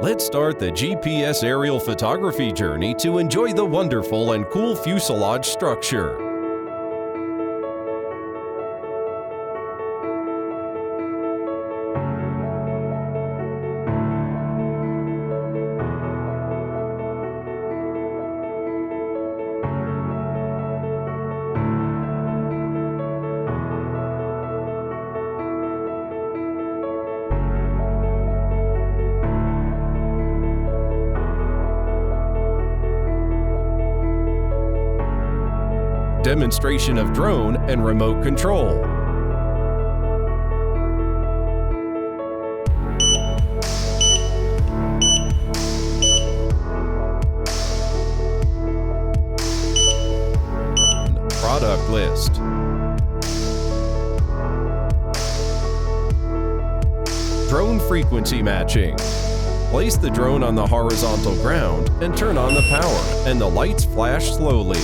Let's start the GPS aerial photography journey to enjoy the wonderful and cool fuselage structure. Demonstration of drone and remote control. Product list. Drone frequency matching. Place the drone on the horizontal ground and turn on the power, and the lights flash slowly.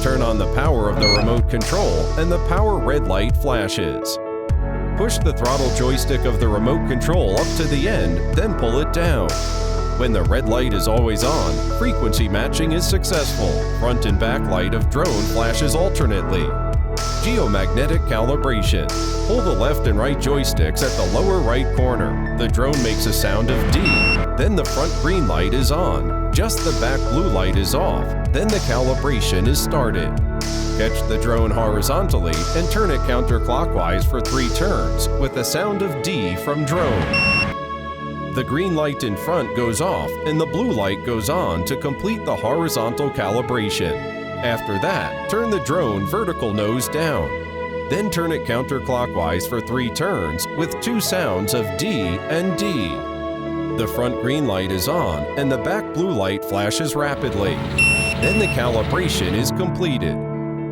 Turn on the power of the remote control and the power red light flashes. Push the throttle joystick of the remote control up to the end, then pull it down. When the red light is always on, frequency matching is successful. Front and back light of drone flashes alternately. Geomagnetic calibration. Pull the left and right joysticks at the lower right corner. The drone makes a sound of D. Then the front green light is on. Just the back blue light is off. Then the calibration is started. Catch the drone horizontally and turn it counterclockwise for 3 turns with a sound of D from drone. The green light in front goes off and the blue light goes on to complete the horizontal calibration. After that, turn the drone vertical nose down. Then turn it counterclockwise for 3 turns with 2 sounds of D and D. The front green light is on and the back blue light flashes rapidly. Then the calibration is completed.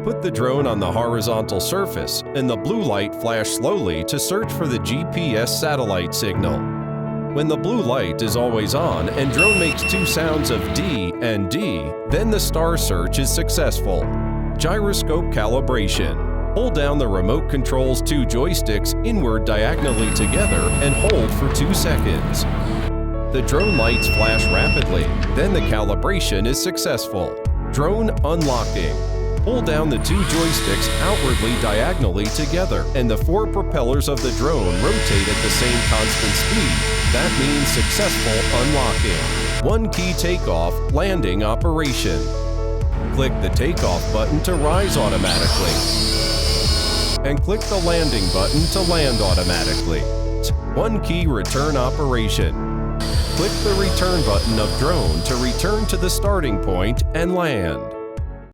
Put the drone on the horizontal surface and the blue light flashes slowly to search for the GPS satellite signal. When the blue light is always on and drone makes 2 sounds of D and D, then the star search is successful. Gyroscope calibration. Hold down the remote control's 2 joysticks inward diagonally together and hold for 2 seconds. The drone lights flash rapidly, then the calibration is successful. Drone unlocking. Pull down the 2 joysticks outwardly diagonally together, and the 4 propellers of the drone rotate at the same constant speed. That means successful unlocking. 1 key takeoff, landing operation. Click the takeoff button to rise automatically, and click the landing button to land automatically. 1 key return operation. Click the return button of drone to return to the starting point and land.